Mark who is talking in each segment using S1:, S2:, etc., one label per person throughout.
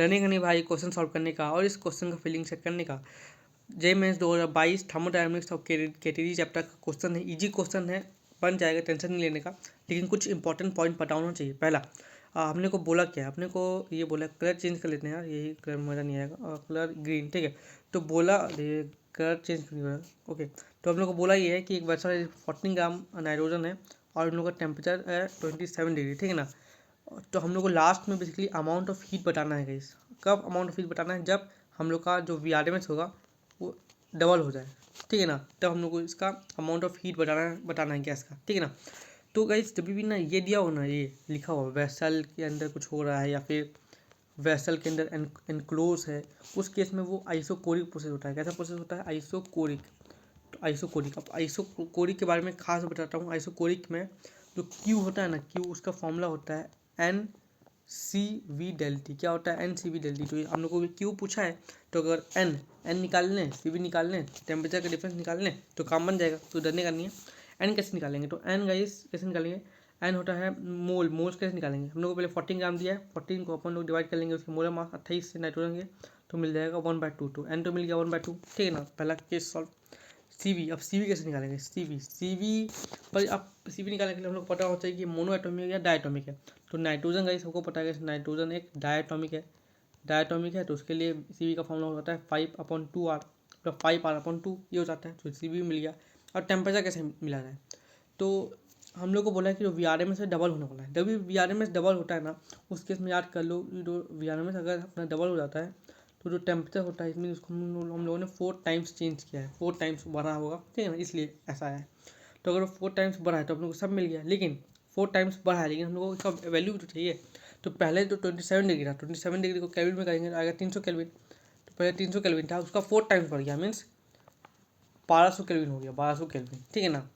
S1: डरने का नहीं भाई क्वेश्चन सॉल्व करने का और इस क्वेश्चन का फीलिंग चेक करने का। जे मेंस 2022 थर्मोडायनेमिक्स और कैटेगरी चैप्टर का क्वेश्चन है, इजी क्वेश्चन है, बन जाएगा, टेंशन नहीं लेने का। लेकिन कुछ इंपॉर्टेंट पॉइंट पता होना चाहिए। पहला, हमने को बोला क्या है, अपने को ये बोला कलर चेंज कर लेते हैं यार, यही कलर मज़ा नहीं आएगा, और कलर ग्रीन, ठीक है। तो बोला कलर चेंज क्यों नहीं हो रहा, ओके। तो हम लोग को बोला ये है कि एक वैसा 14 ग्राम नाइट्रोजन है और इन लोग का टेम्परेचर है 27 डिग्री, ठीक है ना। तो हम लोग को लास्ट में बेसिकली अमाउंट ऑफ हीट बताना है गाइस। कब अमाउंट ऑफ हीट बताना है, जब हम लोग का जो VRMS होगा वो डबल हो जाए, ठीक है ना। तब हम लोग को इसका अमाउंट ऑफ हीट बताना है गैस का, ठीक है ना। तो गाइस जब भी ना ये दिया हो ना, ये लिखा हो वेसल के अंदर कुछ हो रहा है या फिर वेसल के अंदर एनक्लोज है, उस केस में वो आइसोकोरिक प्रोसेस होता है। कैसा प्रोसेस होता है, आइसोकोरिक। तो आइसोकोरिक, अब आइसोकोरिक के बारे में खास बताता हूँ। आइसोकोरिक में जो क्यू होता है ना, क्यू उसका फॉर्मूला होता है NCV∆T। क्या होता है NCV∆T? तो हम लोग को क्यू पूछा है, तो अगर एन निकाल लें, CV निकाल लें, टेम्परेचर का डिफरेंस निकाल लें तो काम बन जाएगा, तो डरने का नहीं है। एन कैसे निकालेंगे, तो एन गाइस कैसे निकालेंगे, एन होता है मोल्स कैसे निकालेंगे। हम लोग को पहले 14 ग्राम दिया है, 14 को अपन लोग डिवाइड कर लेंगे, उसके मोलर मास 28 से नाइट्रोजन के, तो मिल जाएगा 1/2। तो एन तो मिल गया 1/2, ठीक है ना। पहला केस सॉल्व। CV, अब CV कैसे निकालेंगे, CV पर आप CV निकालने के लिए हम लोग पता होना चाहिए कि मोनो एटॉमिक है या डायटोमिक है। तो नाइट्रोजन का सबको पता है कि नाइट्रोजन एक डायटोमिक है, तो उसके लिए CV का फॉर्मूला होता है 5/2R, तो 5R/2 ये हो जाता है, तो CV भी मिल गया। और टेम्परेचर कैसे मिला जाए, तो हम लोग को बोला है कि जो VRMS से डबल होने वाला है। जब भी VRMS डबल होता है ना, उस केस में याद कर लो, जो VRMS अगर अपना डबल हो जाता है तो जो टेम्परेचर होता है, इसमें उसको हम लोगों ने 4 टाइम्स चेंज किया है, 4 टाइम्स बढ़ा होगा, ठीक है ना, इसलिए ऐसा है। तो अगर 4 टाइम्स बढ़ा है तो हम लोग को सब मिल गया, लेकिन 4 टाइम्स बढ़ा है, लेकिन हम लोग को इसका वैल्यू भी तो चाहिए। तो पहले तो 27 डिग्री था, 27 डिग्री को केल्विन में करेंगे तो आएगा 300 केल्विन। तो पहले 300 केल्विन था, उसका 4 टाइम्स बढ़ गया, मीन्स 1200 केल्विन हो गया, 1200 केल्विन, ठीक है ना।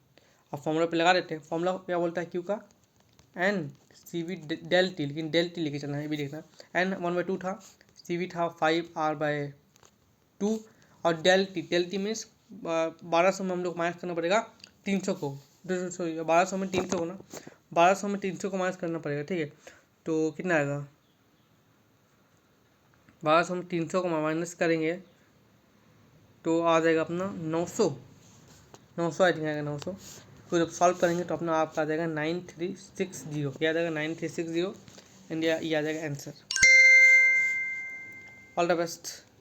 S1: अब फॉर्मूला पे लगा देते हैं। फॉर्मूला क्या बोलता है, क्यू का NCV∆T, लेकिन ∆T लेके चलना है, ये भी देखना। N 1/2 था, CV था 5R/2, और ∆T मीन्स 1200 में हम लोग माइनस करना पड़ेगा 300 को, सॉरी 1200 में 300 को ना, 1200 में 300 को माइनस करना पड़ेगा, ठीक है। तो कितना आएगा, 1200 में 300 को माइनस करेंगे तो आ जाएगा अपना 900 आई थिंक आएगा 900। तो जब सॉल्व करेंगे तो अपना आपका आ जाएगा 9360, क्या आ जाएगा 9360, एंड ये आ जाएगा आंसर। All the best.